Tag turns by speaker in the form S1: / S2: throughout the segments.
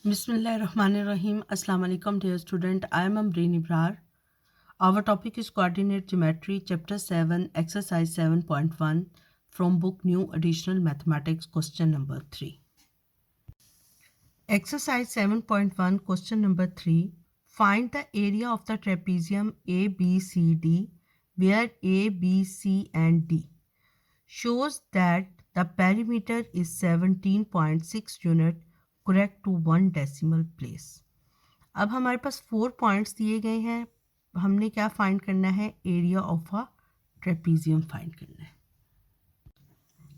S1: Bismillahirrahmanirrahim. Assalamu alaikum dear student. I am Amreen Ibrar. Our topic is coordinate geometry, chapter 7, exercise 7.1 from book New Additional Mathematics, question number 3. Exercise 7.1, question number 3. Find the area of the trapezium ABCD where A, B, C and D shows that the perimeter is 17.6 unit correct to 1 decimal place. अब हमारे पास 4 points दिए गए हैं, हमने क्या find करना है? Area of a trapezium find करना है।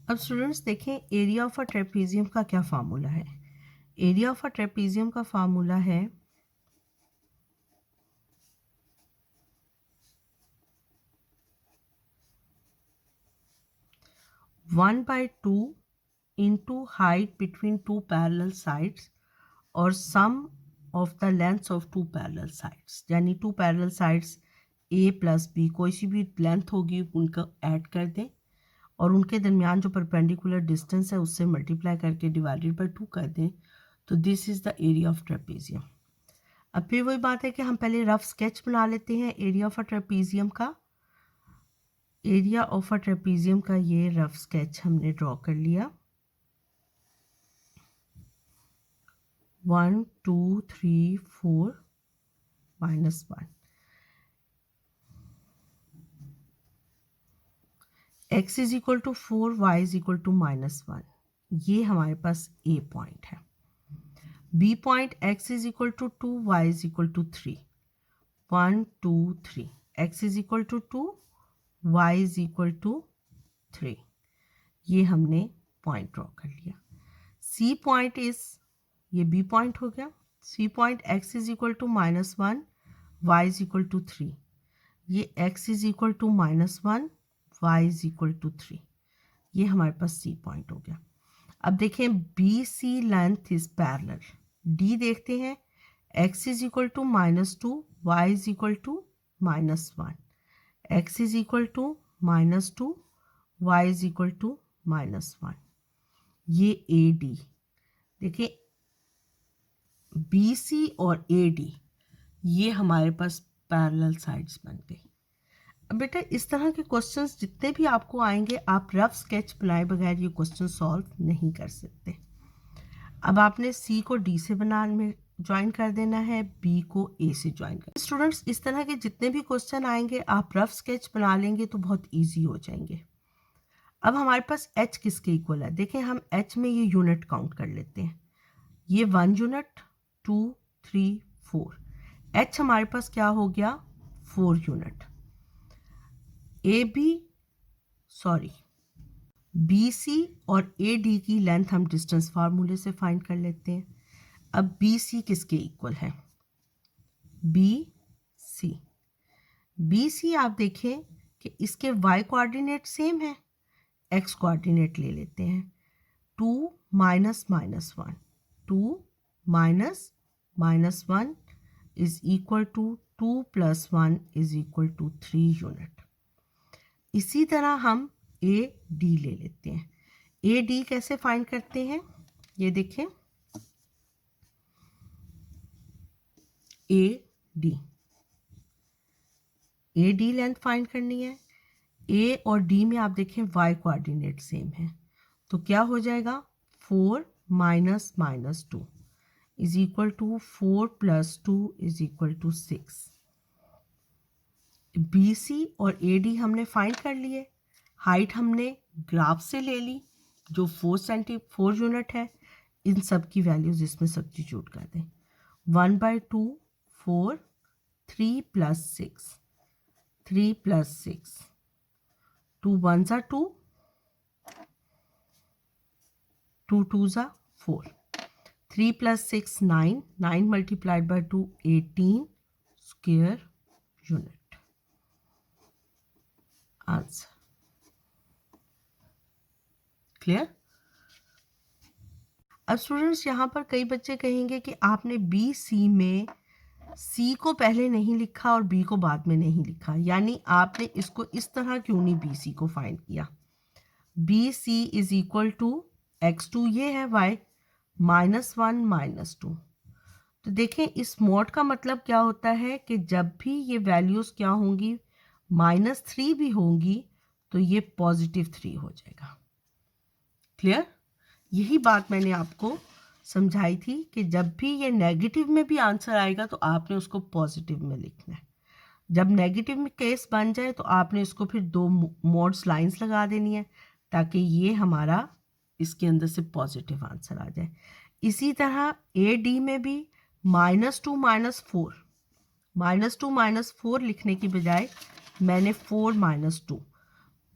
S1: अब स्टूडेंट्स देखें, एरिया ऑफ अ ट्रेपीजियम का क्या फार्मूला है? एरिया ऑफ अ ट्रेपीजियम का फार्मूला है 1/2 into height between two parallel sides और sum of the lengths of two parallel sides, यानी two parallel sides A plus B कोई सी भी लेंथ होगी उनका ऐड कर दें और उनके दरमियान जो परपेंडिकुलर डिस्टेंस है उससे मल्टीप्लाई करके डिवाइडेड बाय 2 कर दें, तो this is the area of trapezium. अब फिर वही बात है कि हम पहले रफ स्केच बना लेते हैं एरिया ऑफ अ ट्रेपीजियम का। एरिया ऑफ अ ट्रेपीजियम का ये रफ स्केच हमने ड्रॉ कर लिया। 1 2 3 4 -1 x is equal to 4 y is equal to -1, ये हमारे पास A पॉइंट है। B point x is equal to 2 y is equal to 3, 1 2 3, x is equal to 2 y is equal to 3, ये हमने point draw कर लिया। C पॉइंट इज, ये B point हो गया। C point x is equal to -1 y is equal to 3, ये x is equal to -1 y is equal to 3, ये हमारे पास C पॉइंट हो गया। अब देखें BC length is parallel, D देखते हैं, x is equal to -2 y is equal to -1, x is equal to -2 y is equal to -1, ये AD देखिए, BC और AD ये हमारे पास पैरेलल साइड्स बन गई। अब बेटा इस तरह के क्वेश्चंस जितने भी आपको आएंगे, आप रफ स्केच बनाए बगैर ये क्वेश्चन सॉल्व नहीं कर सकते। अब आपने C को D से बनाने में ज्वाइन कर देना है, B को A से ज्वाइन कर। स्टूडेंट्स इस तरह के जितने भी क्वेश्चन आएंगे आप रफ स्केच बना लेंगे तो बहुत ईजी हो जाएंगे। अब हमारे पास H किसके इक्वल है? देखें हम H में ये यूनिट काउंट कर लेते हैं, ये 1 यूनिट 2 3 4, H हमारे पास क्या हो गया? 4 यूनिट। BC और AD की लेंथ हम डिस्टेंस फार्मूले से फाइंड कर लेते हैं। अब BC किसके इक्वल है? BC आप देखें कि इसके y कोऑर्डिनेट सेम है, x कोऑर्डिनेट ले लेते हैं। 2 -1, 2 -1 is equal to 2 + 1 is equal to 3 unit. इसी तरह हम AD ले लेते हैं। AD कैसे फाइंड करते हैं? ये देखें, AD लेंथ फाइंड करनी है। A और D में आप देखें y कोऑर्डिनेट सेम है, तो क्या हो जाएगा? 4 - -2 is equal to 4 + 2 is equal to 6। BC और AD हमने फाइंड कर लिए। हाइट हमने ग्राफ से ले ली जो 4 यूनिट है, इन सब की वैल्यूज इसमें सब्स्टिट्यूट कर दें। 1/2 4, 3 + 6, 3 + 6, 2 1s are 2, 2 2s are 4, 3 + 6 9, 9 multiplied by 2 18 square unit। Answer clear? अब स्टूडेंट्स यहाँ पर कई बच्चे कहेंगे कि आपने BC में C को पहले नहीं लिखा और B को बाद में नहीं लिखा, यानी आपने इसको इस तरह क्यों नहीं BC को फाइंड किया? BC is equal to x2 ये है y -1 -2, तो देखें इस मॉड का मतलब क्या होता है कि जब भी ये वैल्यूज़ क्या होंगी, -3 भी होंगी तो ये +3 हो जाएगा। क्लियर? यही बात मैंने आपको समझाई थी कि जब भी ये नेगेटिव में भी आंसर आएगा तो आपने उसको पॉजिटिव में लिखना है। जब नेगेटिव में केस बन जाए तो आपने इसको फिर 2 मोड्स लाइंस लगा देनी है ताकि ये हमारा इसके अंदर से पॉजिटिव आंसर आ जाए। इसी तरह AD में भी -2 -4, -2 -4 लिखने की बजाय मैंने 4 -2।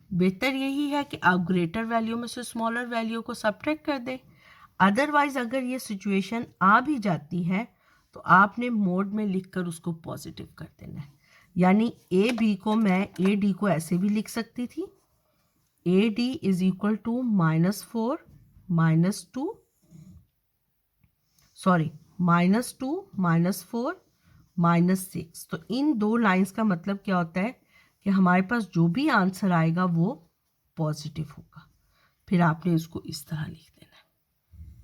S1: बेहतर यही है कि आप ग्रेटर वैल्यू में से स्मॉलर वैल्यू को सब्ट्रैक्ट कर दें। अदरवाइज अगर ये सिचुएशन आ भी जाती है तो आपने मोड में लिखकर उसको पॉजिटिव कर देना है। यानी AB को मैं AD को ऐसे भी लिख सकती थी, AD is equal to -4 -2 sorry -2 -4 -6। तो इन 2 लाइंस का मतलब क्या होता है कि हमारे पास जो भी आंसर आएगा वो पॉजिटिव होगा। फिर आपने इसको इस तरह लिख देना है।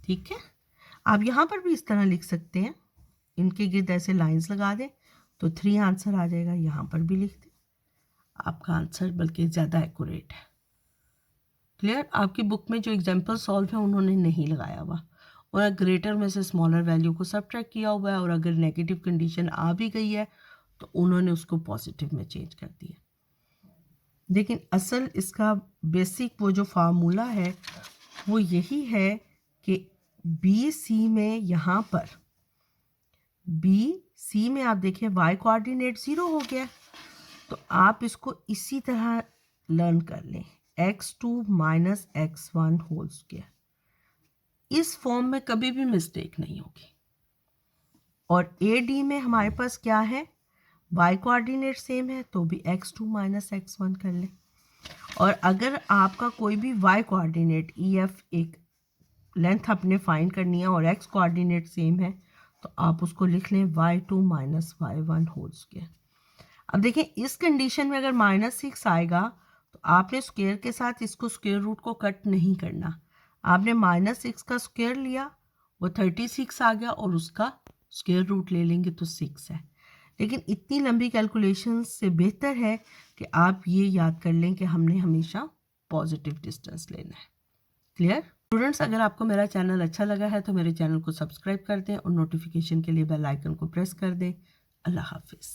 S1: ठीक है, आप यहाँ पर भी इस तरह लिख सकते हैं, इनके गिर्द ऐसे लाइंस लगा दें तो 3 आंसर आ जाएगा। यहाँ पर भी लिख दें, आपका आंसर बल्कि ज़्यादा एक्यूरेट है। क्लियर? आपकी बुक में जो एग्जाम्पल सॉल्व है उन्होंने नहीं लगाया हुआ, और ग्रेटर में से स्मॉलर वैल्यू को सब्ट्रैक्ट किया हुआ है, और अगर नेगेटिव कंडीशन आ भी गई है तो उन्होंने उसको पॉजिटिव में चेंज कर दिया। लेकिन असल इसका बेसिक वो जो फार्मूला है वो यही है कि BC में यहाँ पर BC में आप देखिए y कोऑर्डिनेट 0 हो गया, तो आप इसको इसी तरह लर्न कर लें, x2 - x1 होल स्क्वायर। इस फॉर्म में कभी भी मिस्टेक नहीं होगी। और AD में हमारे पास क्या है, y कोऑर्डिनेट सेम है तो भी x2 - x1 कर लें। और अगर आपका कोई भी y कोऑर्डिनेट EF एक लेंथ आपने फाइंड करनी है और x कोऑर्डिनेट सेम है तो आप उसको लिख लें y2 - y1 होल स्क्वायर। अब देखें इस कंडीशन में अगर -6 आएगा तो आपने स्क्वायर के साथ इसको स्क्वायर रूट को कट नहीं करना, आपने -6 का स्क्वायर लिया वो 36 आ गया और उसका स्क्वायर रूट ले लेंगे तो 6 है। लेकिन इतनी लंबी कैलकुलेशन से बेहतर है कि आप ये याद कर लें कि हमने हमेशा पॉजिटिव डिस्टेंस लेना है। क्लियर? स्टूडेंट्स, अगर आपको मेरा चैनल अच्छा लगा है तो मेरे चैनल को सब्सक्राइब कर दें और नोटिफिकेशन के लिए बेल आइकन को प्रेस कर दें। अल्लाह हाफिज़।